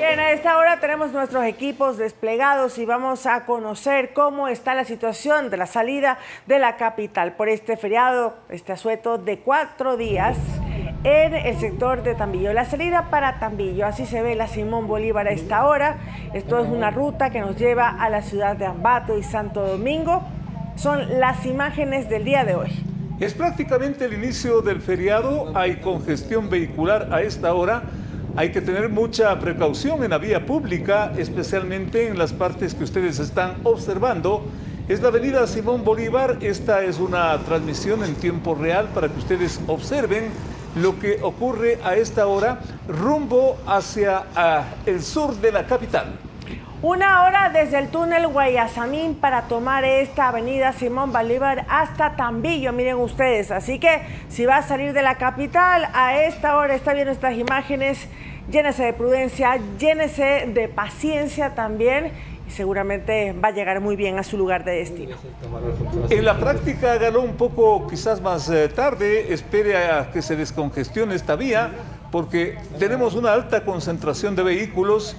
Bien, a esta hora tenemos nuestros equipos desplegados y vamos a conocer cómo está la situación de la salida de la capital por este feriado, este asueto de 4 días en el sector de Tambillo. La salida para Tambillo, así se ve la Simón Bolívar a esta hora. Esto es una ruta que nos lleva a la ciudad de Ambato y Santo Domingo. Son las imágenes del día de hoy. Es prácticamente el inicio del feriado, hay congestión vehicular a esta hora. Hay que tener mucha precaución en la vía pública, especialmente en las partes que ustedes están observando. Es la avenida Simón Bolívar. Esta es una transmisión en tiempo real para que ustedes observen lo que ocurre a esta hora rumbo hacia el sur de la capital. 1 hora desde el túnel Guayasamín para tomar esta avenida Simón Bolívar hasta Tambillo, miren ustedes. Así que si va a salir de la capital a esta hora, está viendo estas imágenes, llénese de prudencia, llénese de paciencia también y seguramente va a llegar muy bien a su lugar de destino. En la práctica hágalo un poco quizás más tarde, espere a que se descongestione esta vía porque tenemos una alta concentración de vehículos.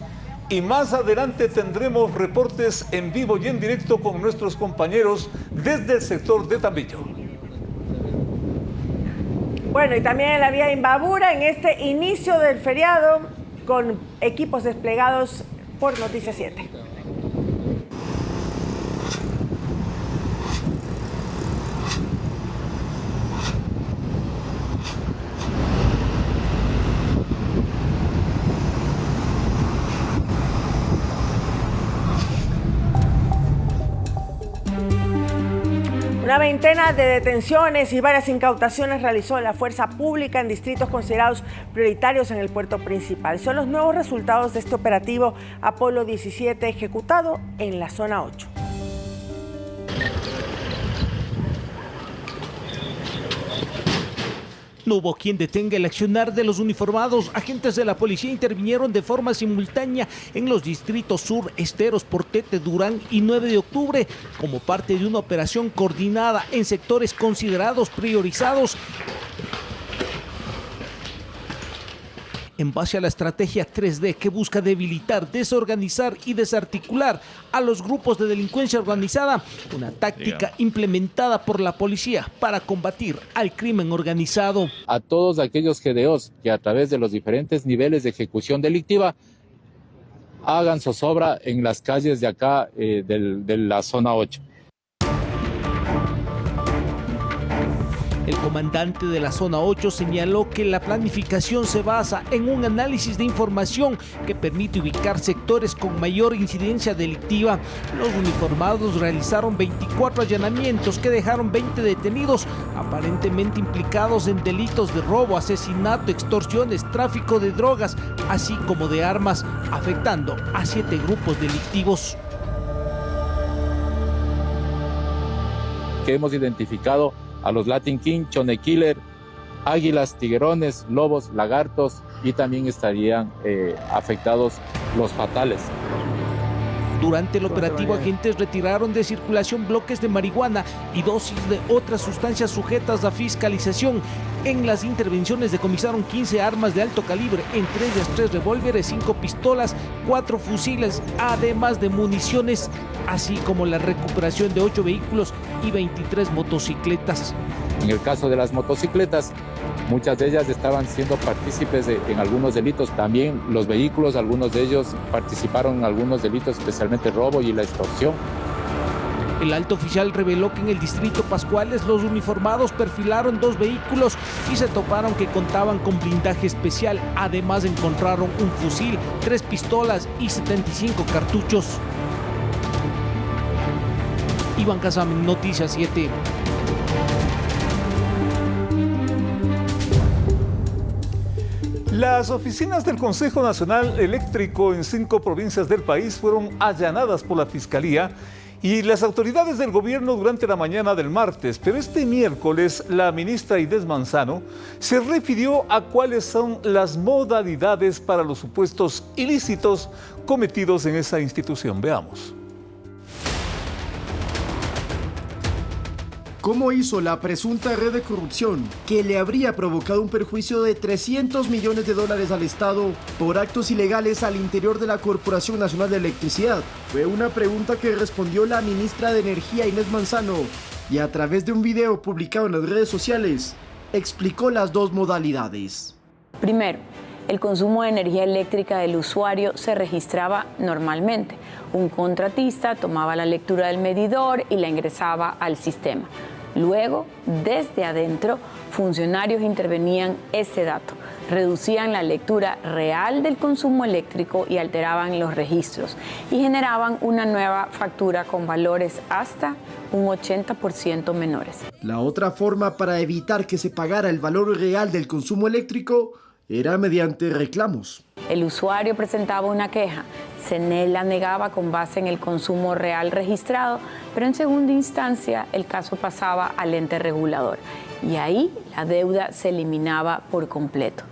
Y más adelante tendremos reportes en vivo y en directo con nuestros compañeros desde el sector de Tambillo. Bueno, y también en la vía Imbabura, en este inicio del feriado, con equipos desplegados por Noticias 7. Una veintena de detenciones y varias incautaciones realizó la fuerza pública en distritos considerados prioritarios en el puerto principal. Son los nuevos resultados de este operativo Apolo 17 ejecutado en la zona 8. No hubo quien detenga el accionar de los uniformados. Agentes de la policía intervinieron de forma simultánea en los distritos Sur, Esteros, Portete, Durán y 9 de octubre como parte de una operación coordinada en sectores considerados priorizados. En base a la estrategia 3D que busca debilitar, desorganizar y desarticular a los grupos de delincuencia organizada, una táctica implementada por la policía para combatir al crimen organizado. A todos aquellos GDOs que a través de los diferentes niveles de ejecución delictiva hagan zozobra en las calles de acá de la zona 8. El comandante de la zona 8 señaló que la planificación se basa en un análisis de información que permite ubicar sectores con mayor incidencia delictiva. Los uniformados realizaron 24 allanamientos que dejaron 20 detenidos, aparentemente implicados en delitos de robo, asesinato, extorsiones, tráfico de drogas, así como de armas, afectando a 7 grupos delictivos. Que hemos identificado a los Latin King, Chone Killer, águilas, tiguerones, lobos, lagartos y también estarían afectados los fatales. Durante el operativo, agentes retiraron de circulación bloques de marihuana y dosis de otras sustancias sujetas a fiscalización. En las intervenciones decomisaron 15 armas de alto calibre, entre ellas 3 revólveres, 5 pistolas, 4 fusiles, además de municiones, así como la recuperación de 8 vehículos y 23 motocicletas. En el caso de las motocicletas, muchas de ellas estaban siendo partícipes en algunos delitos. También los vehículos, algunos de ellos participaron en algunos delitos, especialmente el robo y la extorsión. El alto oficial reveló que en el distrito Pascuales los uniformados perfilaron 2 vehículos y se toparon que contaban con blindaje especial. Además encontraron un fusil, 3 pistolas y 75 cartuchos. Iván Casamen, Noticias 7. Las oficinas del Consejo Nacional Eléctrico en 5 provincias del país fueron allanadas por la Fiscalía y las autoridades del gobierno durante la mañana del martes. Pero este miércoles la ministra Aidez Manzano se refirió a cuáles son las modalidades para los supuestos ilícitos cometidos en esa institución. Veamos. ¿Cómo hizo la presunta red de corrupción que le habría provocado un perjuicio de $300 millones al Estado por actos ilegales al interior de la Corporación Nacional de Electricidad? Fue una pregunta que respondió la ministra de Energía, Inés Manzano, y a través de un video publicado en las redes sociales, explicó las dos modalidades. Primero, el consumo de energía eléctrica del usuario se registraba normalmente. Un contratista tomaba la lectura del medidor y la ingresaba al sistema. Luego, desde adentro, funcionarios intervenían ese dato, reducían la lectura real del consumo eléctrico y alteraban los registros y generaban una nueva factura con valores hasta un 80% menores. La otra forma para evitar que se pagara el valor real del consumo eléctrico era mediante reclamos. El usuario presentaba una queja, CNEL la negaba con base en el consumo real registrado, pero en segunda instancia el caso pasaba al ente regulador y ahí la deuda se eliminaba por completo.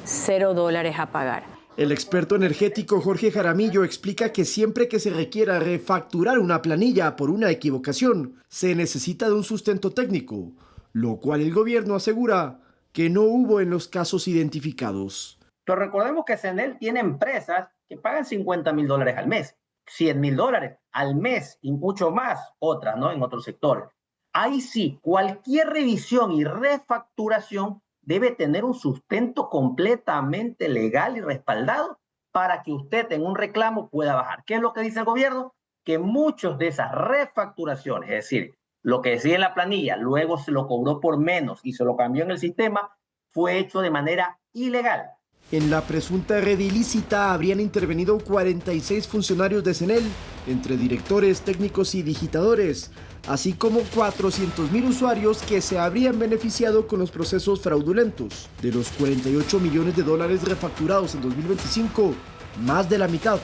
$0 a pagar. El experto energético Jorge Jaramillo explica que siempre que se requiera refacturar una planilla por una equivocación, se necesita de un sustento técnico, lo cual el gobierno asegura que no hubo en los casos identificados. Pero recordemos que CNEL tiene empresas que pagan $50,000 al mes, $100,000 al mes y mucho más otras, ¿no? En otros sectores. Ahí sí, cualquier revisión y refacturación debe tener un sustento completamente legal y respaldado para que usted en un reclamo pueda bajar. ¿Qué es lo que dice el gobierno? Que muchos de esas refacturaciones, es decir, lo que decía en la planilla, luego se lo cobró por menos y se lo cambió en el sistema, fue hecho de manera ilegal. En la presunta red ilícita habrían intervenido 46 funcionarios de CNEL, entre directores, técnicos y digitadores, así como 400,000 usuarios que se habrían beneficiado con los procesos fraudulentos. De los $48 millones refacturados en 2025, más de la mitad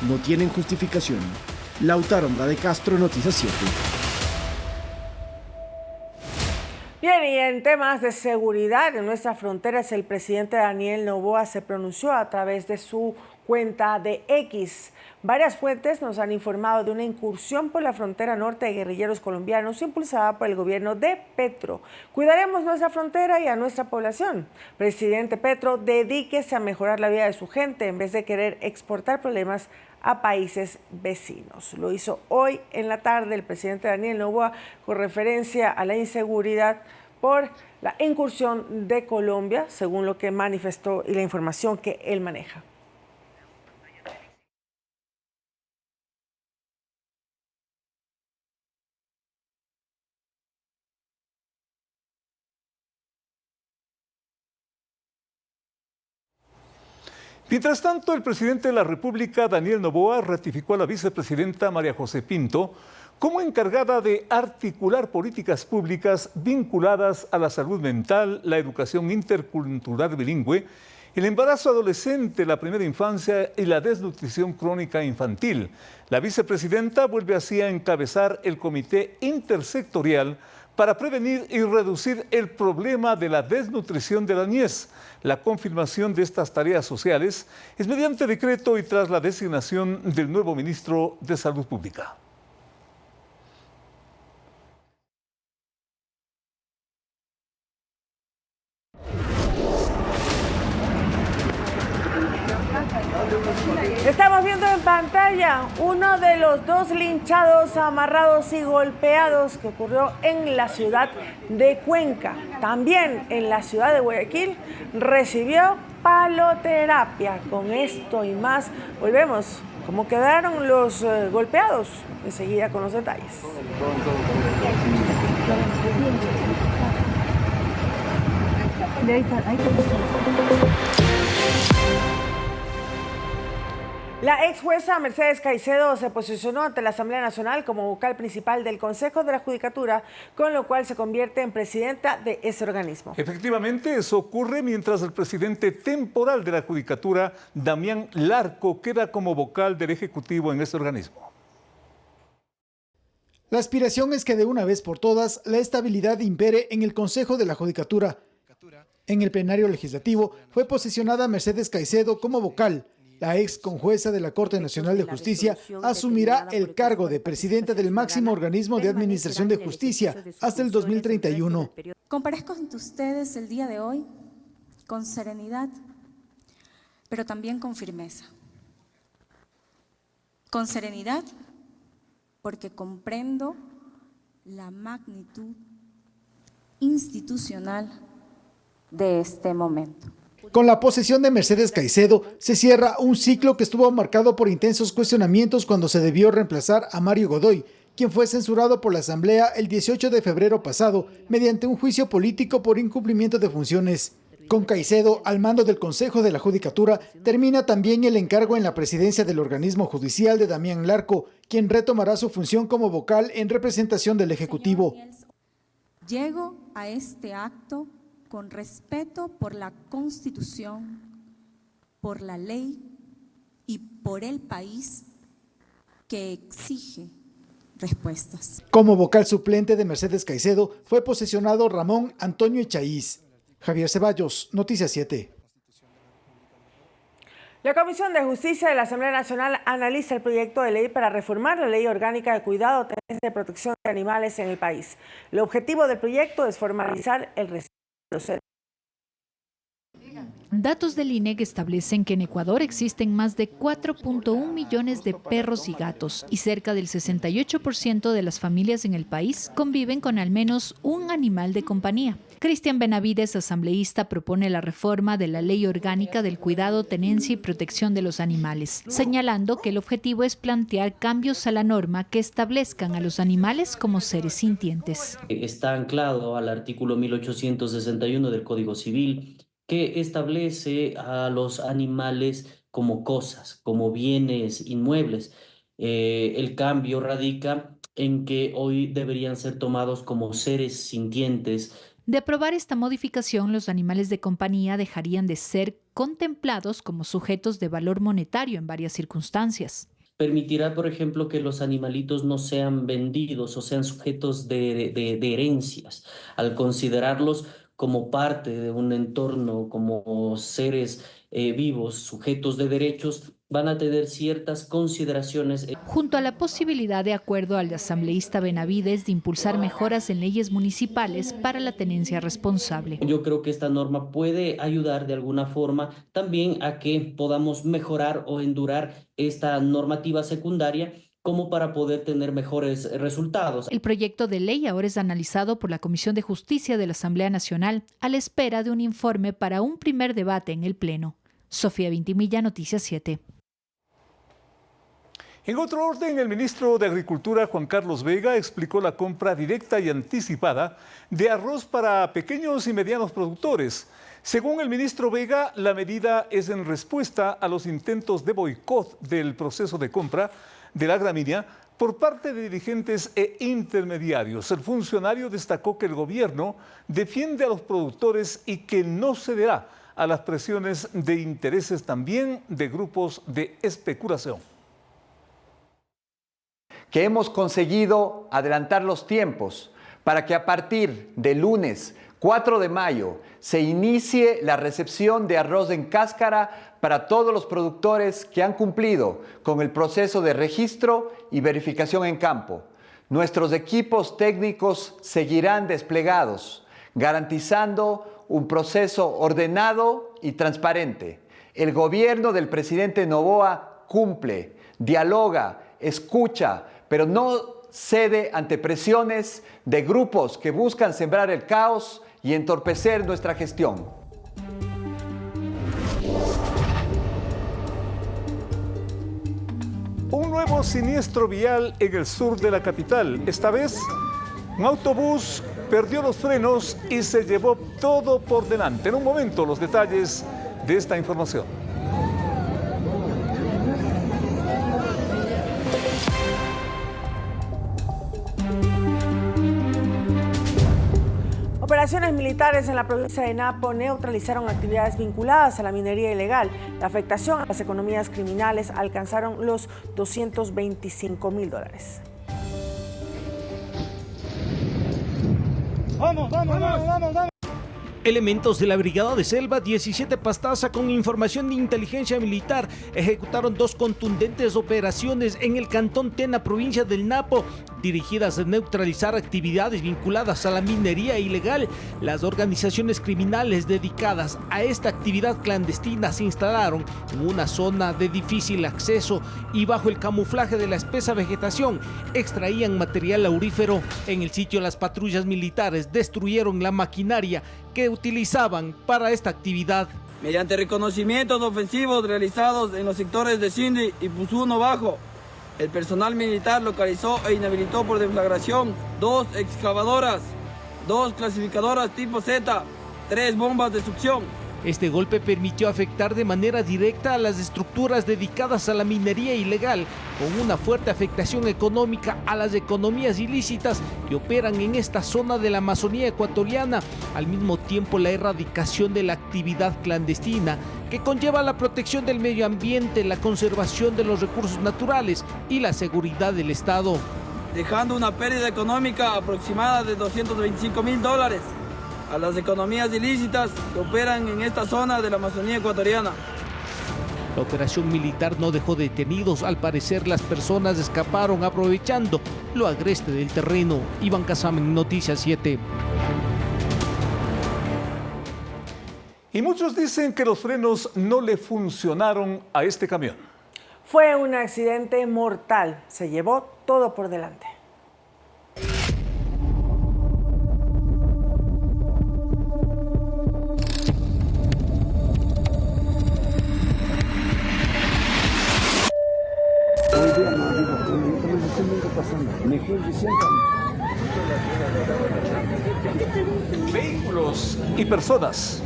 no tienen justificación. Lautaro Andrade Castro, Noticias 7. Bien, y en temas de seguridad en nuestras fronteras, el presidente Daniel Noboa se pronunció a través de su cuenta de X. Varias fuentes nos han informado de una incursión por la frontera norte de guerrilleros colombianos impulsada por el gobierno de Petro. Cuidaremos nuestra frontera y a nuestra población. Presidente Petro, dedíquese a mejorar la vida de su gente en vez de querer exportar problemas a países vecinos. Lo hizo hoy en la tarde el presidente Daniel Noboa con referencia a la inseguridad por la incursión de Colombia, según lo que manifestó y la información que él maneja. Mientras tanto, el presidente de la República, Daniel Noboa, ratificó a la vicepresidenta María José Pinto como encargada de articular políticas públicas vinculadas a la salud mental, la educación intercultural bilingüe, el embarazo adolescente, la primera infancia y la desnutrición crónica infantil. La vicepresidenta vuelve así a encabezar el comité intersectorial para prevenir y reducir el problema de la desnutrición de la niñez. La confirmación de estas tareas sociales es mediante decreto y tras la designación del nuevo ministro de Salud Pública. Estamos viendo en pantalla uno de los dos linchados, amarrados y golpeados que ocurrió en la ciudad de Cuenca. También en la ciudad de Guayaquil recibió paloterapia. Con esto y más, volvemos. ¿Cómo quedaron los golpeados? Enseguida con los detalles. La ex jueza Mercedes Caicedo se posicionó ante la Asamblea Nacional como vocal principal del Consejo de la Judicatura, con lo cual se convierte en presidenta de ese organismo. Efectivamente, eso ocurre mientras el presidente temporal de la Judicatura, Damián Larco, queda como vocal del Ejecutivo en ese organismo. La aspiración es que de una vez por todas la estabilidad impere en el Consejo de la Judicatura. En el plenario legislativo fue posicionada Mercedes Caicedo como vocal. La ex conjueza de la Corte Nacional de Justicia asumirá el cargo de presidenta del máximo organismo de administración de justicia hasta el 2031. Comparezco ante ustedes el día de hoy con serenidad, pero también con firmeza. Con serenidad, porque comprendo la magnitud institucional de este momento. Con la posesión de Mercedes Caicedo, se cierra un ciclo que estuvo marcado por intensos cuestionamientos cuando se debió reemplazar a Mario Godoy, quien fue censurado por la Asamblea el 18 de febrero pasado mediante un juicio político por incumplimiento de funciones. Con Caicedo al mando del Consejo de la Judicatura, termina también el encargo en la presidencia del organismo judicial de Damián Larco, quien retomará su función como vocal en representación del Ejecutivo. Llego a este acto con respeto por la Constitución, por la ley y por el país que exige respuestas. Como vocal suplente de Mercedes Caicedo fue posesionado Ramón Antonio Echaíz. Javier Ceballos, Noticias 7. La Comisión de Justicia de la Asamblea Nacional analiza el proyecto de ley para reformar la Ley Orgánica de Cuidado, Tenencia y Protección de Animales en el país. El objetivo del proyecto es formalizar el registro de los seres. Datos del INEC establecen que en Ecuador existen más de 4.1 millones de perros y gatos y cerca del 68% de las familias en el país conviven con al menos un animal de compañía. Cristian Benavides, asambleísta, propone la reforma de la Ley Orgánica del Cuidado, Tenencia y Protección de los Animales, señalando que el objetivo es plantear cambios a la norma que establezcan a los animales como seres sintientes. Está anclado al artículo 1861 del Código Civil, que establece a los animales como cosas, como bienes inmuebles. El cambio radica en que hoy deberían ser tomados como seres sintientes. De aprobar esta modificación, los animales de compañía dejarían de ser contemplados como sujetos de valor monetario en varias circunstancias. Permitirá, por ejemplo, que los animalitos no sean vendidos o sean sujetos de herencias, al considerarlos como parte de un entorno, como seres vivos, sujetos de derechos, van a tener ciertas consideraciones. Junto a la posibilidad, de acuerdo al asambleísta Benavides, de impulsar mejoras en leyes municipales para la tenencia responsable. Yo creo que esta norma puede ayudar de alguna forma también a que podamos mejorar o endurar esta normativa secundaria, como para poder tener mejores resultados. El proyecto de ley ahora es analizado por la Comisión de Justicia de la Asamblea Nacional a la espera de un informe para un primer debate en el Pleno. Sofía Vintimilla, Noticias 7. En otro orden, el ministro de Agricultura, Juan Carlos Vega, explicó la compra directa y anticipada de arroz para pequeños y medianos productores. Según el ministro Vega, la medida es en respuesta a los intentos de boicot del proceso de compra de la gramínea por parte de dirigentes e intermediarios. El funcionario destacó que el gobierno defiende a los productores y que no cederá a las presiones de intereses también de grupos de especulación. Que hemos conseguido adelantar los tiempos para que a partir del lunes 4 de mayo se inicie la recepción de arroz en cáscara para todos los productores que han cumplido con el proceso de registro y verificación en campo. Nuestros equipos técnicos seguirán desplegados, garantizando un proceso ordenado y transparente. El gobierno del presidente Noboa cumple, dialoga, escucha, pero no cede ante presiones de grupos que buscan sembrar el caos y entorpecer nuestra gestión. Un nuevo siniestro vial en el sur de la capital. Esta vez, un autobús perdió los frenos y se llevó todo por delante. En un momento, los detalles de esta información. Operaciones militares en la provincia de Napo neutralizaron actividades vinculadas a la minería ilegal. La afectación a las economías criminales alcanzaron los $225.000. Vamos. Elementos de la Brigada de Selva 17 Pastaza, con información de inteligencia militar, ejecutaron 2 contundentes operaciones en el cantón Tena, provincia del Napo, dirigidas a neutralizar actividades vinculadas a la minería ilegal. Las organizaciones criminales dedicadas a esta actividad clandestina se instalaron en una zona de difícil acceso y bajo el camuflaje de la espesa vegetación extraían material aurífero. En el sitio, las patrullas militares destruyeron la maquinaria que utilizaban para esta actividad. Mediante reconocimientos ofensivos realizados en los sectores de Cindy y Puzuno Bajo, el personal militar localizó e inhabilitó por deflagración 2 excavadoras, 2 clasificadoras tipo Z, 3 bombas de succión. Este golpe permitió afectar de manera directa a las estructuras dedicadas a la minería ilegal, con una fuerte afectación económica a las economías ilícitas que operan en esta zona de la Amazonía ecuatoriana. Al mismo tiempo, la erradicación de la actividad clandestina, que conlleva la protección del medio ambiente, la conservación de los recursos naturales y la seguridad del Estado. Dejando una pérdida económica aproximada de $225.000 a las economías ilícitas que operan en esta zona de la Amazonía ecuatoriana. La operación militar no dejó detenidos. Al parecer, las personas escaparon aprovechando lo agreste del terreno. Iván Casamen, Noticias 7. Y muchos dicen que los frenos no le funcionaron a este camión. Fue un accidente mortal. Se llevó todo por delante. Vehículos y personas.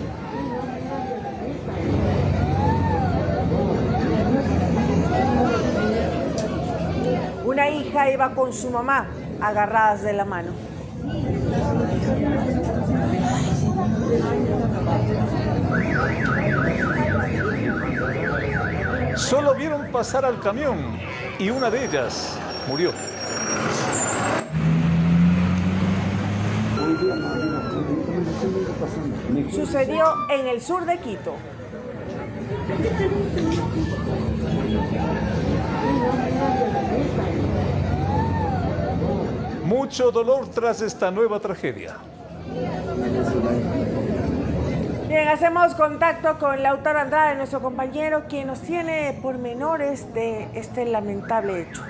Una hija iba con su mamá agarradas de la mano. Solo vieron pasar al camión y una de ellas murió. Sucedió en el sur de Quito. Mucho dolor tras esta nueva tragedia. Bien, hacemos contacto con Lautaro Andrade, nuestro compañero, quien nos tiene pormenores de este lamentable hecho.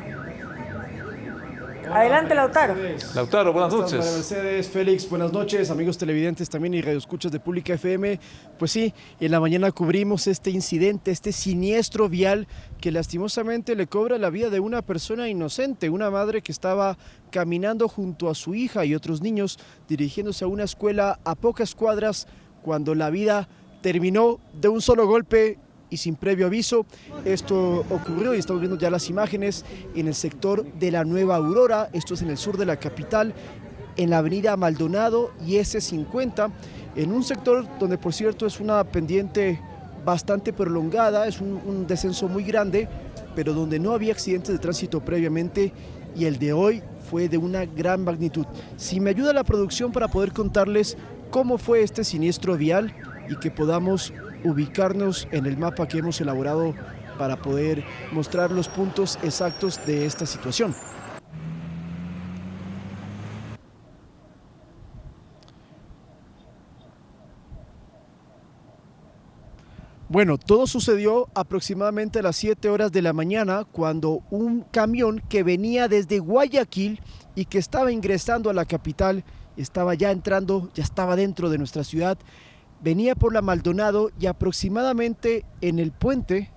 Adelante, Lautaro. Lautaro, buenas noches. María Mercedes, Félix, buenas noches, amigos televidentes también y radioescuchas de Pública FM. Pues sí, en la mañana cubrimos este incidente, este siniestro vial que lastimosamente le cobra la vida de una persona inocente, una madre que estaba caminando junto a su hija y otros niños dirigiéndose a una escuela a pocas cuadras cuando la vida terminó de un solo golpe y sin previo aviso. Esto ocurrió y estamos viendo ya las imágenes en el sector de la Nueva Aurora, esto es en el sur de la capital, en la avenida Maldonado y S50, en un sector donde por cierto es una pendiente bastante prolongada, es un descenso muy grande, pero donde no había accidentes de tránsito previamente y el de hoy fue de una gran magnitud. Si me ayuda la producción para poder contarles cómo fue este siniestro vial y que podamos ubicarnos en el mapa que hemos elaborado para poder mostrar los puntos exactos de esta situación. Bueno, todo sucedió aproximadamente a las 7 horas de la mañana cuando un camión que venía desde Guayaquil y que estaba ingresando a la capital, estaba ya entrando, ya estaba dentro de nuestra ciudad, venía por la Maldonado y aproximadamente en el puente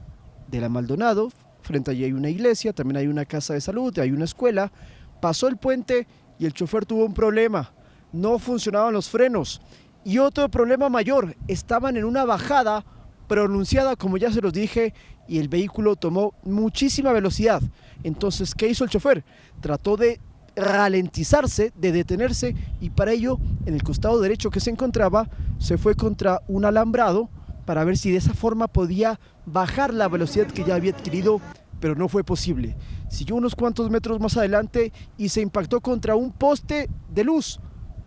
de la Maldonado, frente allí hay una iglesia, también hay una casa de salud, hay una escuela, pasó el puente y el chofer tuvo un problema, no funcionaban los frenos y otro problema mayor, estaban en una bajada pronunciada como ya se los dije y el vehículo tomó muchísima velocidad. Entonces, ¿qué hizo el chofer? Trató de ralentizarse, de detenerse y para ello en el costado derecho que se encontraba se fue contra un alambrado para ver si de esa forma podía bajar la velocidad que ya había adquirido, pero no fue posible. Siguió unos cuantos metros más adelante y se impactó contra un poste de luz,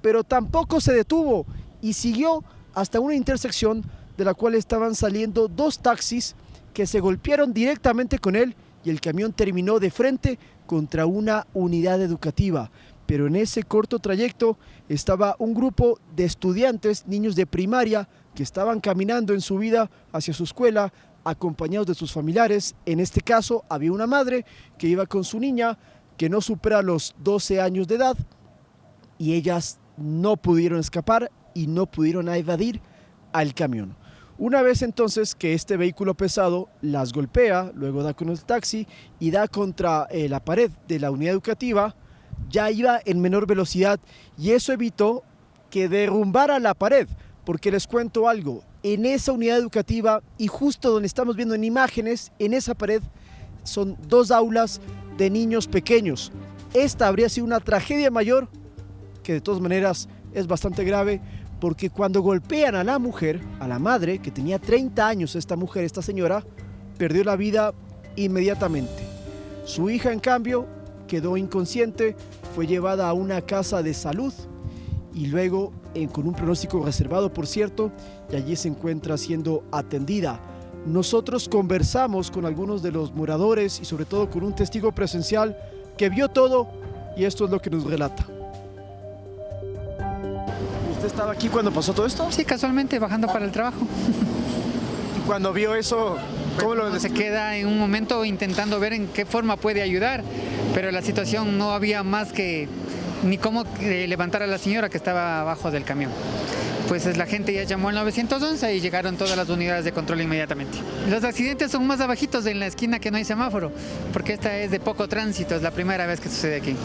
pero tampoco se detuvo y siguió hasta una intersección de la cual estaban saliendo dos taxis que se golpearon directamente con él y el camión terminó de frente contra una unidad educativa. Pero en ese corto trayecto estaba un grupo de estudiantes, niños de primaria, que estaban caminando en su vida hacia su escuela, acompañados de sus familiares. En este caso había una madre que iba con su niña, que no supera los 12 años de edad, y ellas no pudieron escapar y no pudieron evadir al camión. Una vez entonces que este vehículo pesado las golpea, luego da con el taxi y da contra la pared de la unidad educativa, ya iba en menor velocidad y eso evitó que derrumbara la pared, porque les cuento algo, en esa unidad educativa y justo donde estamos viendo en imágenes, en esa pared, son dos aulas de niños pequeños. Esta habría sido una tragedia mayor, que de todas maneras es bastante grave, porque cuando golpean a la mujer, a la madre, que tenía 30 años esta mujer, esta señora, perdió la vida inmediatamente. Su hija, en cambio, quedó inconsciente, fue llevada a una casa de salud y luego, con un pronóstico reservado, por cierto, y allí se encuentra siendo atendida. Nosotros conversamos con algunos de los moradores y sobre todo con un testigo presencial que vio todo y esto es lo que nos relata. ¿Usted estaba aquí cuando pasó todo esto? Sí, casualmente bajando para el trabajo. ¿Y cuando vio eso, cómo lo se queda en un momento intentando ver en qué forma puede ayudar, pero la situación no había más que ni cómo levantar a la señora que estaba abajo del camión. Pues la gente ya llamó al 911 y llegaron todas las unidades de control inmediatamente. Los accidentes son más abajitos en la esquina que no hay semáforo, porque esta es de poco tránsito, es la primera vez que sucede aquí.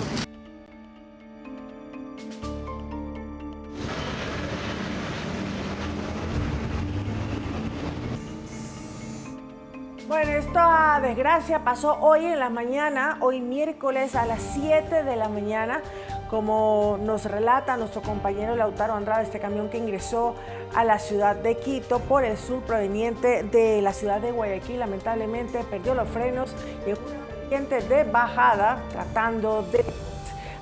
Bueno, esta desgracia pasó hoy en la mañana, hoy miércoles a las 7 de la mañana, como nos relata nuestro compañero Lautaro Andrade, este camión que ingresó a la ciudad de Quito por el sur proveniente de la ciudad de Guayaquil, lamentablemente perdió los frenos y en una vertiente de bajada, tratando de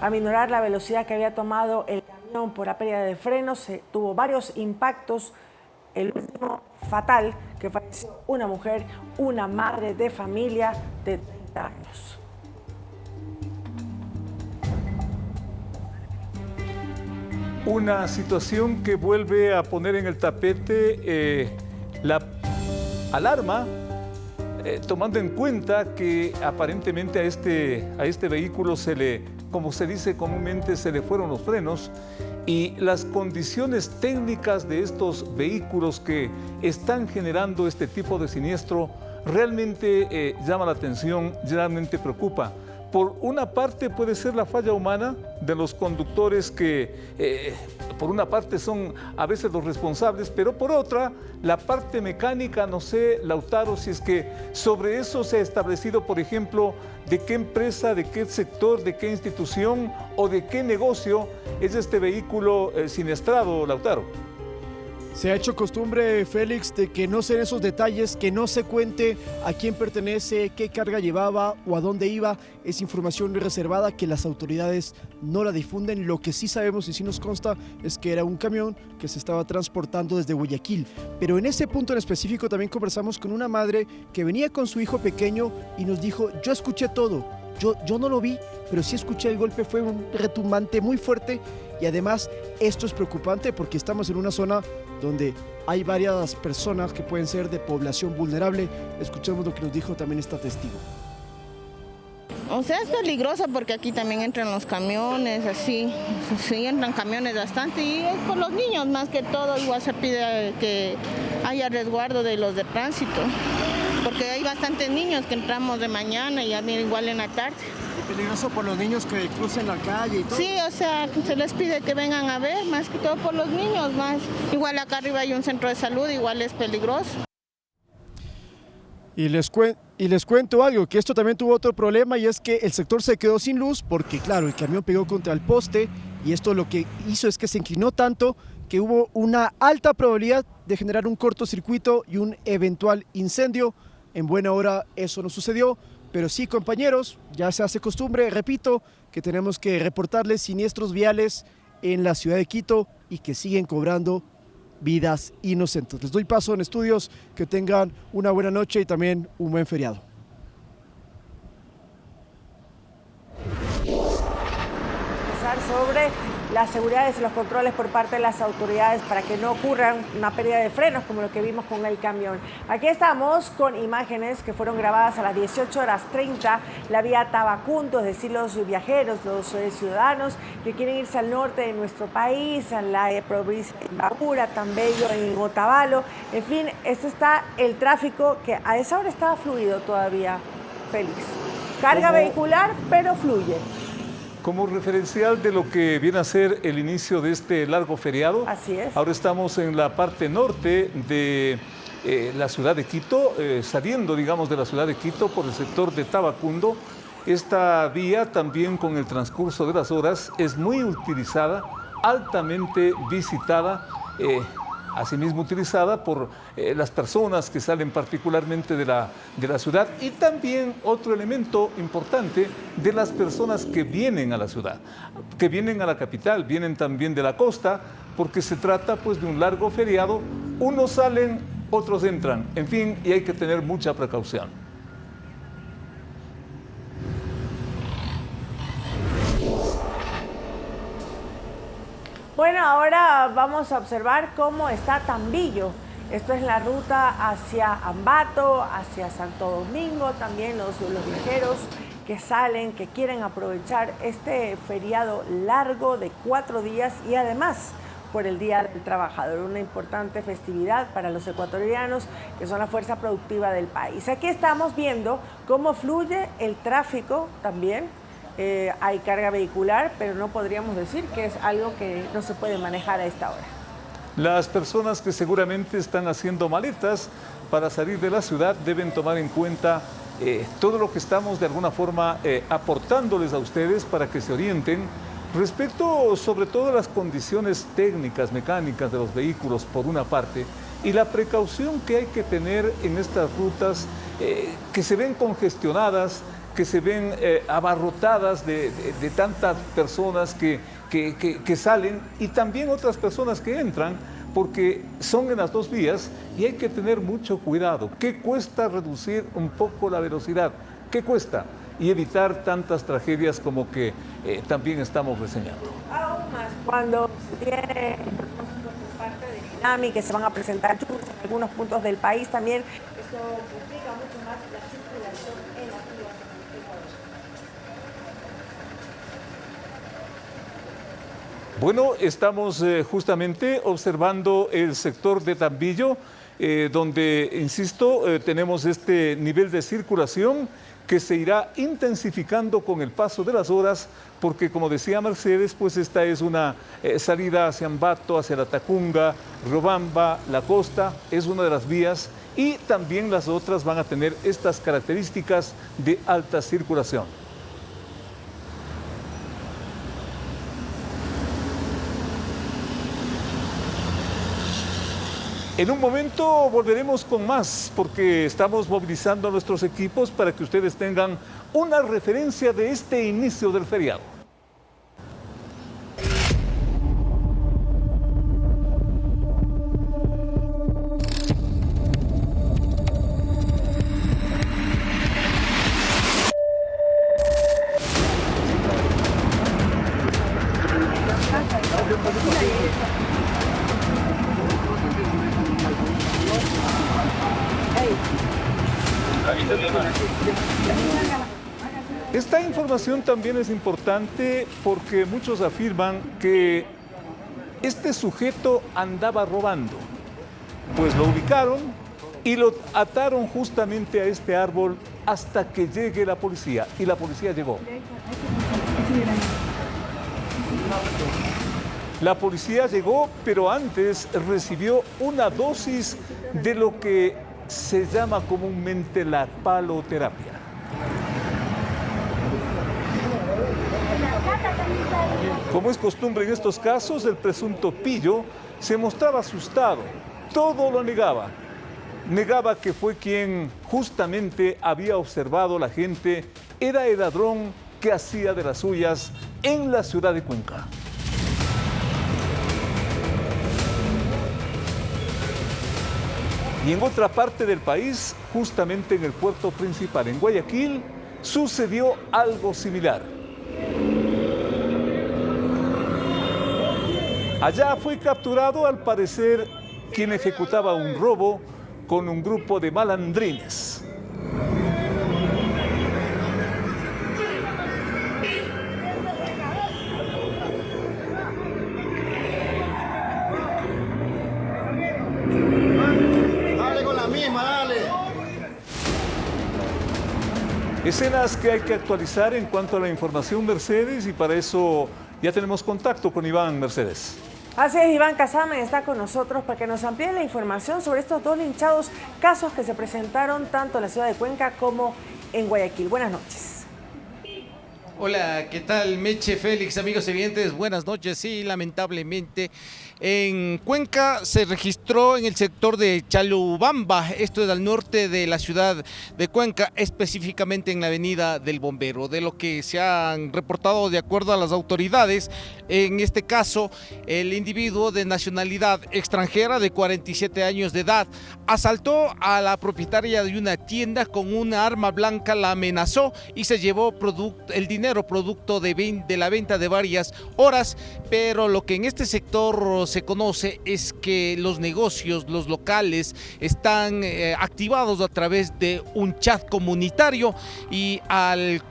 aminorar la velocidad que había tomado el camión por la pérdida de frenos, tuvo varios impactos. El último fatal, que falleció una mujer, una madre de familia de 30 años. Una situación que vuelve a poner en el tapete la alarma, tomando en cuenta que aparentemente a este vehículo como se dice comúnmente, se le fueron los frenos. Y las condiciones técnicas de estos vehículos que están generando este tipo de siniestro realmente llama la atención, realmente preocupa. Por una parte puede ser la falla humana de los conductores que por una parte son a veces los responsables, pero por otra la parte mecánica, no sé, Lautaro, si es que sobre eso se ha establecido, por ejemplo, de qué empresa, de qué sector, de qué institución o de qué negocio es este vehículo siniestrado, Lautaro. Se ha hecho costumbre, Félix, de que no se den esos detalles, que no se cuente a quién pertenece, qué carga llevaba o a dónde iba. Es información reservada que las autoridades no la difunden. Lo que sí sabemos y sí nos consta es que era un camión que se estaba transportando desde Guayaquil. Pero en ese punto en específico también conversamos con una madre que venía con su hijo pequeño y nos dijo, yo escuché todo. Yo no lo vi, pero sí escuché el golpe, fue un retumbante muy fuerte y además esto es preocupante porque estamos en una zona donde hay varias personas que pueden ser de población vulnerable. Escuchemos lo que nos dijo también esta testigo. O sea, es peligroso porque aquí también entran los camiones, así, sí entran camiones bastante y es por los niños más que todo, igual se pide que haya resguardo de los de tránsito, porque hay bastantes niños que entramos de mañana y igual en la tarde. ¿Peligroso por los niños que crucen la calle y todo? Sí, o sea, se les pide que vengan a ver, más que todo por los niños, más. Igual acá arriba hay un centro de salud, igual es peligroso. Y les cuento algo, que esto también tuvo otro problema y es que el sector se quedó sin luz porque, claro, el camión pegó contra el poste y esto lo que hizo es que se inclinó tanto que hubo una alta probabilidad de generar un cortocircuito y un eventual incendio. En buena hora eso no sucedió, pero sí, compañeros, ya se hace costumbre, repito, que tenemos que reportarles siniestros viales en la ciudad de Quito y que siguen cobrando vidas inocentes. Les doy paso en estudios, que tengan una buena noche y también un buen feriado. Sobre las seguridades y los controles por parte de las autoridades para que no ocurra una pérdida de frenos como lo que vimos con el camión. Aquí estamos con imágenes que fueron grabadas a las 18:30, la vía Tabacundo, es decir, los viajeros, los ciudadanos que quieren irse al norte de nuestro país, a la provincia de Imbabura, Tambello, en Otavalo. En fin, este está el tráfico que a esa hora estaba fluido todavía, Félix. Carga vehicular, pero fluye. Como referencial de lo que viene a ser el inicio de este largo feriado. Así es. Ahora estamos en la parte norte de la ciudad de Quito, saliendo, digamos, de la ciudad de Quito por el sector de Tabacundo. Esta vía también con el transcurso de las horas es muy utilizada, altamente visitada, asimismo utilizada por las personas que salen particularmente de la ciudad y también otro elemento importante de las personas que vienen a la ciudad, que vienen a la capital, vienen también de la costa, porque se trata pues de un largo feriado, unos salen, otros entran, en fin, y hay que tener mucha precaución. Bueno, ahora vamos a observar cómo está Tambillo. Esto es la ruta hacia Ambato, hacia Santo Domingo, también los viajeros que salen, que quieren aprovechar este feriado largo de 4 días y además por el Día del Trabajador, una importante festividad para los ecuatorianos que son la fuerza productiva del país. Aquí estamos viendo cómo fluye el tráfico también. Hay carga vehicular, pero no podríamos decir que es algo que no se puede manejar a esta hora. Las personas que seguramente están haciendo maletas para salir de la ciudad deben tomar en cuenta todo lo que estamos de alguna forma aportándoles a ustedes para que se orienten respecto sobre todo a las condiciones técnicas, mecánicas de los vehículos por una parte y la precaución que hay que tener en estas rutas que se ven congestionadas, que se ven abarrotadas de tantas personas que salen y también otras personas que entran, porque son en las dos vías y hay que tener mucho cuidado. ¿Qué cuesta reducir un poco la velocidad? ¿Qué cuesta? Y evitar tantas tragedias como que también estamos reseñando. Aún más cuando tiene parte de Dinami, que se van a presentar en algunos puntos del país también, esto complica mucho más la circulación en la ciudad. Bueno, estamos justamente observando el sector de Tambillo, donde, insisto, tenemos este nivel de circulación que se irá intensificando con el paso de las horas, porque como decía Mercedes, pues esta es una salida hacia Ambato, hacia la Tacunga, Riobamba, la costa, es una de las vías y también las otras van a tener estas características de alta circulación. En un momento volveremos con más porque estamos movilizando a nuestros equipos para que ustedes tengan una referencia de este inicio del feriado. Esta información también es importante porque muchos afirman que este sujeto andaba robando. Pues lo ubicaron y lo ataron justamente a este árbol hasta que llegue la policía. Y la policía llegó. La policía llegó, pero antes recibió una dosis de lo que se llama comúnmente la paloterapia. Como es costumbre en estos casos, el presunto pillo se mostraba asustado, todo lo negaba. Negaba que fue quien justamente había observado a la gente, era el ladrón que hacía de las suyas en la ciudad de Cuenca. Y en otra parte del país, justamente en el puerto principal, en Guayaquil, sucedió algo similar. Allá fue capturado, al parecer, quien ejecutaba un robo con un grupo de malandrines. Dale con la misma, dale. Escenas que hay que actualizar en cuanto a la información, Mercedes, y para eso ya tenemos contacto con Iván. Mercedes. Así es, Iván Casamen está con nosotros para que nos amplíe la información sobre estos dos linchados casos que se presentaron tanto en la ciudad de Cuenca como en Guayaquil. Buenas noches. Hola, ¿qué tal? Meche, Félix, amigos evidentes, buenas noches. Sí, lamentablemente en Cuenca se registró en el sector de Chalubamba, esto es al norte de la ciudad de Cuenca, específicamente en la avenida del Bombero. De lo que se han reportado de acuerdo a las autoridades, en este caso el individuo de nacionalidad extranjera de 47 años de edad asaltó a la propietaria de una tienda con una arma blanca, la amenazó y se llevó el dinero producto de la venta de varias horas, pero lo que en este sector se conoce es que los negocios, los locales están activados a través de un chat comunitario y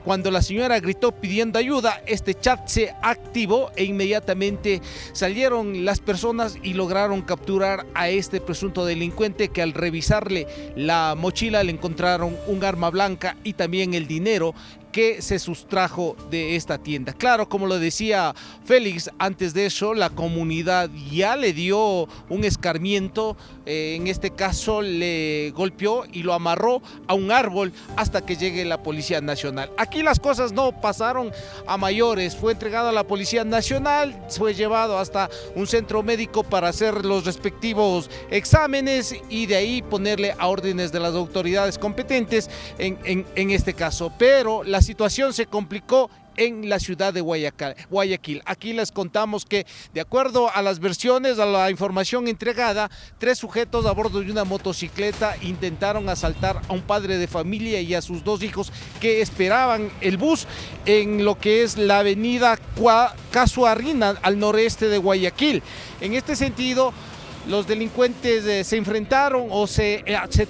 cuando la señora gritó pidiendo ayuda, este chat se activó e inmediatamente salieron las personas y lograron capturar a este presunto delincuente, que al revisarle la mochila le encontraron un arma blanca y también el dinero que se sustrajo de esta tienda. Claro, como lo decía Félix, antes de eso la comunidad ya le dio un escarmiento, en este caso le golpeó y lo amarró a un árbol hasta que llegue la Policía Nacional. Aquí las cosas no pasaron a mayores, fue entregado a la Policía Nacional, fue llevado hasta un centro médico para hacer los respectivos exámenes y de ahí ponerle a órdenes de las autoridades competentes en este caso. Pero la situación se complicó en la ciudad de Guayaquil. Aquí les contamos que, de acuerdo a las versiones, a la información entregada, 3 sujetos a bordo de una motocicleta intentaron asaltar a un padre de familia y a sus 2 hijos que esperaban el bus en lo que es la avenida Casuarina, al noreste de Guayaquil. En este sentido, los delincuentes se enfrentaron o se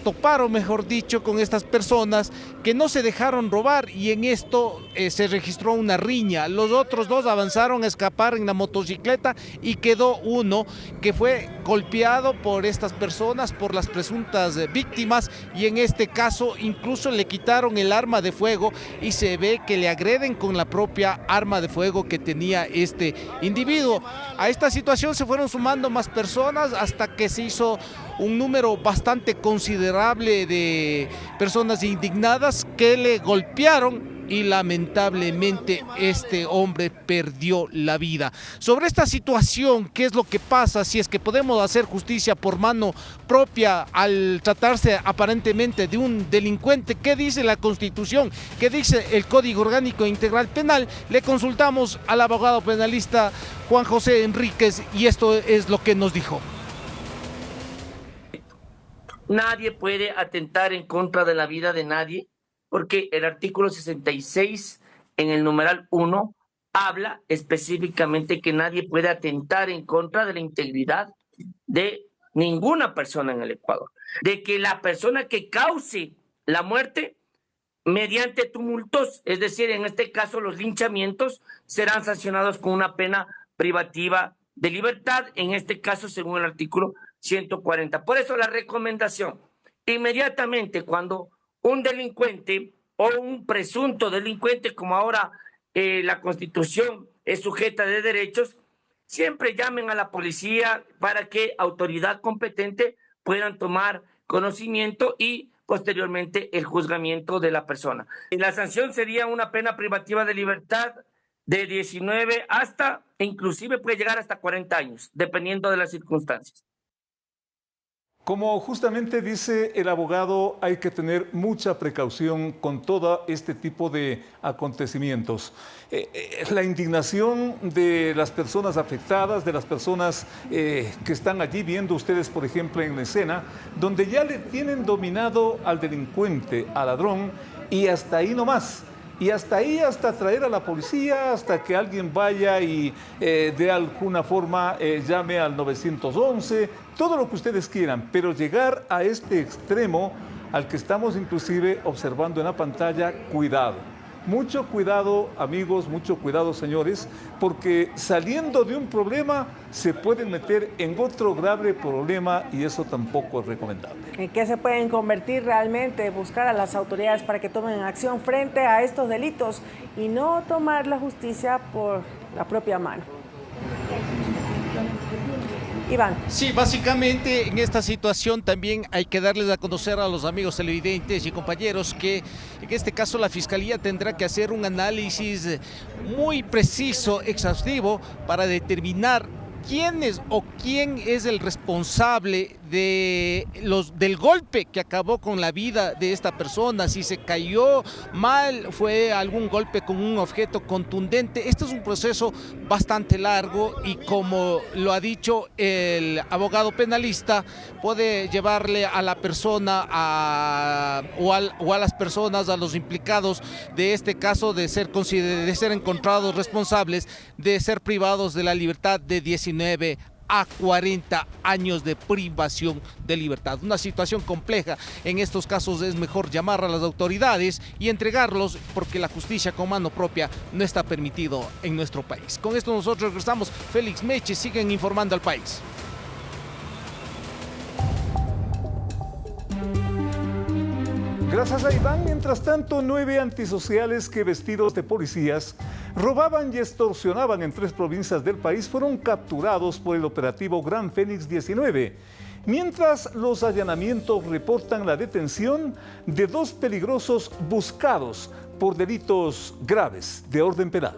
toparon, mejor dicho, con estas personas que no se dejaron robar y en esto se registró una riña. Los otros 2 avanzaron a escapar en la motocicleta y quedó uno que fue golpeado por estas personas, por las presuntas víctimas, y en este caso incluso le quitaron el arma de fuego y se ve que le agreden con la propia arma de fuego que tenía este individuo. A esta situación se fueron sumando más personas hasta que se hizo un número bastante considerable de personas indignadas que le golpearon y lamentablemente este hombre perdió la vida. Sobre esta situación, ¿qué es lo que pasa? Si es que podemos hacer justicia por mano propia al tratarse aparentemente de un delincuente, ¿qué dice la Constitución? ¿Qué dice el Código Orgánico Integral Penal? Le consultamos al abogado penalista Juan José Enríquez y esto es lo que nos dijo. Nadie puede atentar en contra de la vida de nadie, porque el artículo 66 en el numeral 1 habla específicamente que nadie puede atentar en contra de la integridad de ninguna persona en el Ecuador. De que la persona que cause la muerte mediante tumultos, es decir, en este caso los linchamientos, serán sancionados con una pena privativa de libertad, en este caso según el artículo 140. Por eso la recomendación, inmediatamente cuando un delincuente o un presunto delincuente, como ahora la Constitución es sujeta de derechos, siempre llamen a la policía para que autoridad competente puedan tomar conocimiento y posteriormente el juzgamiento de la persona. Y la sanción sería una pena privativa de libertad de 19 hasta, e inclusive puede llegar hasta 40 años, dependiendo de las circunstancias. Como justamente dice el abogado, hay que tener mucha precaución con todo este tipo de acontecimientos. La indignación de las personas afectadas, de las personas que están allí viendo ustedes, por ejemplo, en la escena, donde ya le tienen dominado al delincuente, al ladrón, y hasta ahí nomás. Y hasta ahí, hasta traer a la policía, hasta que alguien vaya y de alguna forma llame al 911, todo lo que ustedes quieran, pero llegar a este extremo al que estamos inclusive observando en la pantalla, cuidado. Mucho cuidado, amigos, mucho cuidado, señores, porque saliendo de un problema se pueden meter en otro grave problema y eso tampoco es recomendable. ¿En qué se pueden convertir realmente? Buscar a las autoridades para que tomen acción frente a estos delitos y no tomar la justicia por la propia mano. Iván. Sí, básicamente en esta situación también hay que darles a conocer a los amigos televidentes y compañeros que en este caso la Fiscalía tendrá que hacer un análisis muy preciso, exhaustivo, para determinar quién es el responsable del golpe que acabó con la vida de esta persona, si se cayó mal, fue algún golpe con un objeto contundente. Este es un proceso bastante largo y, como lo ha dicho el abogado penalista, puede llevarle a la persona o a las personas, a los implicados de este caso, de ser encontrados responsables, de ser privados de la libertad de 19 a 40 años de privación de libertad. Una situación compleja. En estos casos es mejor llamar a las autoridades y entregarlos, porque la justicia con mano propia no está permitido en nuestro país. Con esto nosotros regresamos. Félix Meche, siguen informando al país. Gracias a Iván. Mientras tanto, 9 antisociales que, vestidos de policías, robaban y extorsionaban en 3 provincias del país fueron capturados por el operativo Gran Fénix 19. Mientras los allanamientos reportan la detención de 2 peligrosos buscados por delitos graves de orden penal.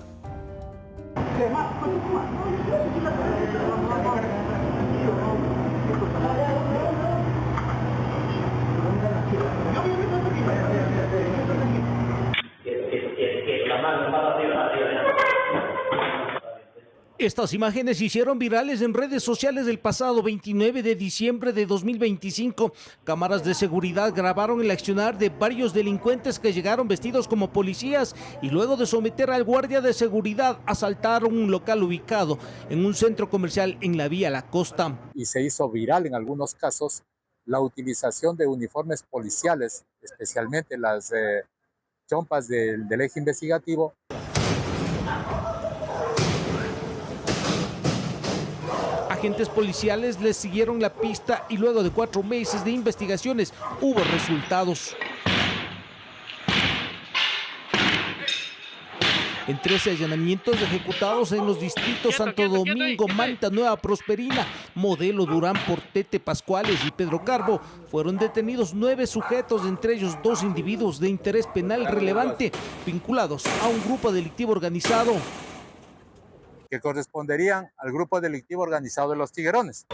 Estas imágenes se hicieron virales en redes sociales el pasado 29 de diciembre de 2025. Cámaras de seguridad grabaron el accionar de varios delincuentes que llegaron vestidos como policías y, luego de someter al guardia de seguridad, asaltaron un local ubicado en un centro comercial en la vía La Costa. Y se hizo viral en algunos casos la utilización de uniformes policiales, especialmente las chompas del eje investigativo. Agentes policiales les siguieron la pista y, luego de 4 meses de investigaciones, hubo resultados. En 13 allanamientos ejecutados en los distritos Santo Domingo, Manta, Nueva Prosperina, Modelo, Durán, Portete, Pascuales y Pedro Carbo, fueron detenidos 9 sujetos, entre ellos 2 individuos de interés penal relevante vinculados a un grupo delictivo organizado, que corresponderían al grupo delictivo organizado de los Tiguerones.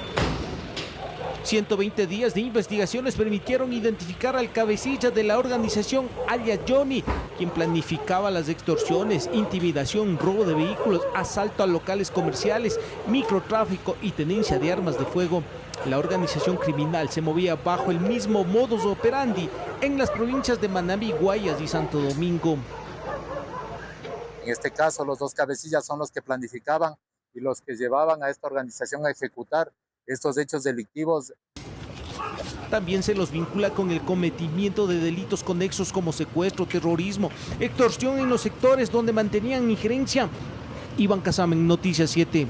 120 días de investigaciones permitieron identificar al cabecilla de la organización, alias Johnny, quien planificaba las extorsiones, intimidación, robo de vehículos, asalto a locales comerciales, microtráfico y tenencia de armas de fuego. La organización criminal se movía bajo el mismo modus operandi en las provincias de Manabí, Guayas y Santo Domingo. En este caso, los 2 cabecillas son los que planificaban y los que llevaban a esta organización a ejecutar estos hechos delictivos. También se los vincula con el cometimiento de delitos conexos como secuestro, terrorismo, extorsión en los sectores donde mantenían injerencia. Iván Casamen, Noticias 7.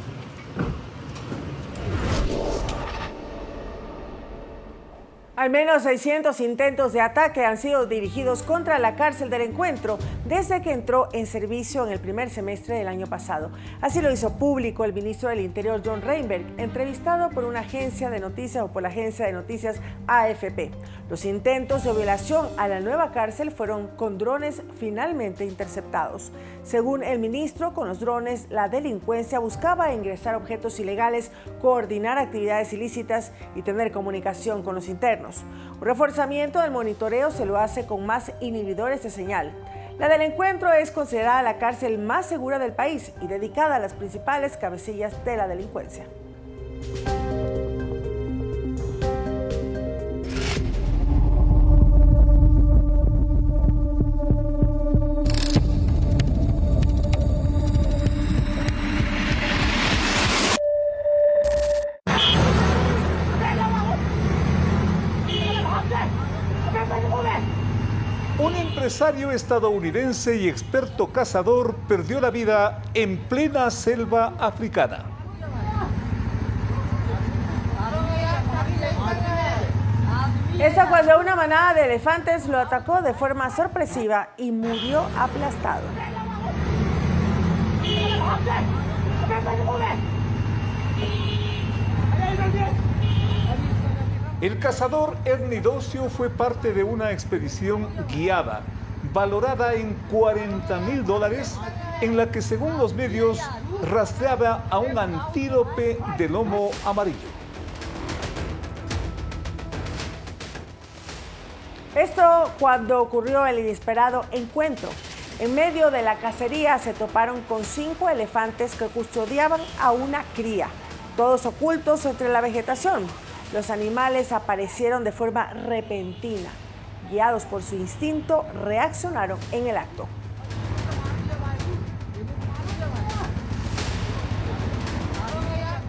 Al menos 600 intentos de ataque han sido dirigidos contra la cárcel del Encuentro desde que entró en servicio en el primer semestre del año pasado. Así lo hizo público el ministro del Interior, John Reinberg, entrevistado por una agencia de noticias o por la agencia de noticias AFP. Los intentos de violación a la nueva cárcel fueron con drones finalmente interceptados. Según el ministro, con los drones la delincuencia buscaba ingresar objetos ilegales, coordinar actividades ilícitas y tener comunicación con los internos. Un reforzamiento del monitoreo se lo hace con más inhibidores de señal. La del Encuentro es considerada la cárcel más segura del país y dedicada a las principales cabecillas de la delincuencia. Un empresario estadounidense y experto cazador perdió la vida en plena selva africana. Esto cuando una manada de elefantes lo atacó de forma sorpresiva y murió aplastado. El cazador Ernie Docio fue parte de una expedición guiada, valorada en $40.000, en la que, según los medios, rastreaba a un antílope de lomo amarillo. Esto cuando ocurrió el inesperado encuentro. En medio de la cacería se toparon con 5 elefantes que custodiaban a una cría, todos ocultos entre la vegetación. Los animales aparecieron de forma repentina. Guiados por su instinto, reaccionaron en el acto.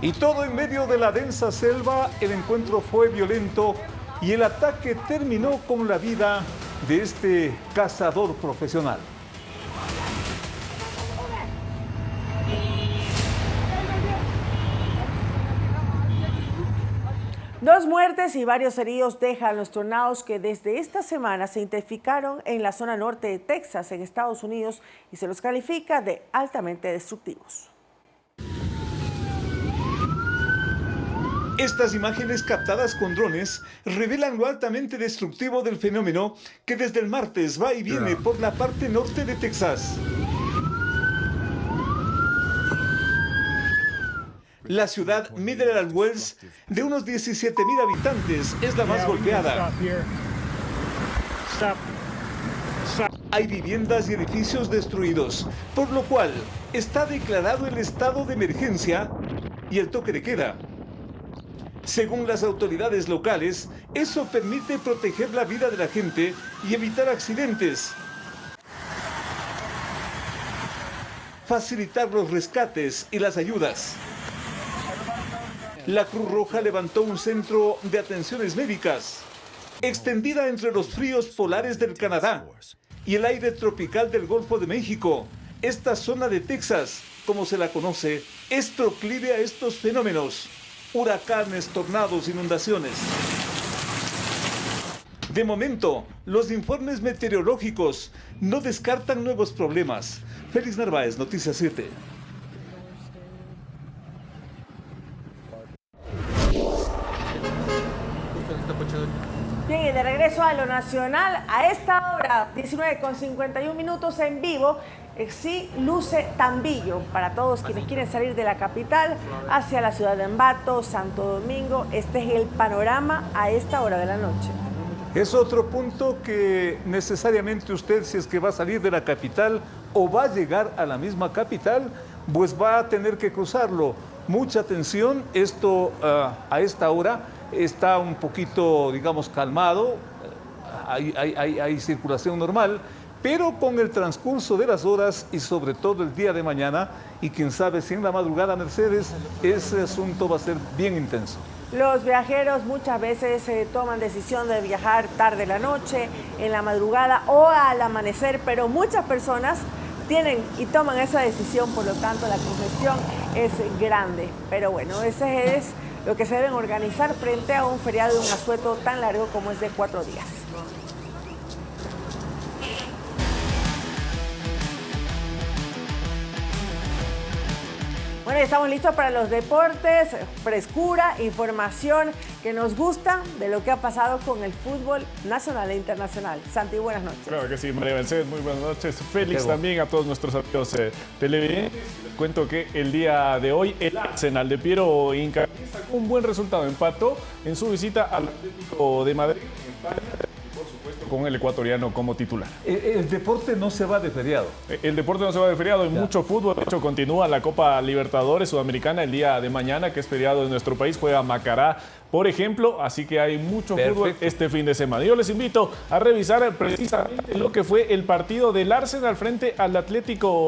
Y todo en medio de la densa selva. El encuentro fue violento y el ataque terminó con la vida de este cazador profesional. Dos muertes y varios heridos dejan los tornados que desde esta semana se intensificaron en la zona norte de Texas, en Estados Unidos, y se los califica de altamente destructivos. Estas imágenes captadas con drones revelan lo altamente destructivo del fenómeno que desde el martes va y viene por la parte norte de Texas. La ciudad Mineral Wells, de unos 17,000 habitantes, es la más golpeada. Hay viviendas y edificios destruidos, por lo cual está declarado el estado de emergencia y el toque de queda. Según las autoridades locales, eso permite proteger la vida de la gente y evitar accidentes, facilitar los rescates y las ayudas. La Cruz Roja levantó un centro de atenciones médicas, extendida entre los fríos polares del Canadá y el aire tropical del Golfo de México. Esta zona de Texas, como se la conoce, es proclive a estos fenómenos: huracanes, tornados, inundaciones. De momento, los informes meteorológicos no descartan nuevos problemas. Félix Narváez, Noticias 7. Bien, y de regreso a lo nacional, a esta hora, 19:51 en vivo, sí luce Tambillo para todos quienes quieren salir de la capital hacia la ciudad de Ambato, Santo Domingo. Este es el panorama a esta hora de la noche. Es otro punto que necesariamente usted, si es que va a salir de la capital o va a llegar a la misma capital, pues va a tener que cruzarlo. Mucha atención, esto a esta hora está un poquito, digamos, calmado, hay circulación normal, pero con el transcurso de las horas y sobre todo el día de mañana, y quién sabe si en la madrugada, Mercedes, ese asunto va a ser bien intenso. Los viajeros muchas veces toman decisión de viajar tarde en la noche, en la madrugada o al amanecer, pero muchas personas tienen y toman esa decisión, por lo tanto la congestión es grande. Pero bueno, ese es lo que se deben organizar frente a un feriado de un asueto tan largo como es de 4 días. Bueno, ya estamos listos para los deportes, frescura, información que nos gusta de lo que ha pasado con el fútbol nacional e internacional. Santi, buenas noches. Claro que sí, María Mercedes, muy buenas noches. Félix, también a todos nuestros amigos televidentes. Les cuento que el día de hoy el Arsenal de Piero Incapié sacó un buen resultado, empató en su visita al Atlético de Madrid, en España, por supuesto con el ecuatoriano como titular. El deporte no se va de feriado. El deporte no se va de feriado, hay mucho fútbol. De hecho, continúa la Copa Libertadores Sudamericana el día de mañana, que es feriado en nuestro país. Juega Macará, por ejemplo, así que hay mucho fútbol este fin de semana. Yo les invito a revisar precisamente lo que fue el partido del Arsenal frente al Atlético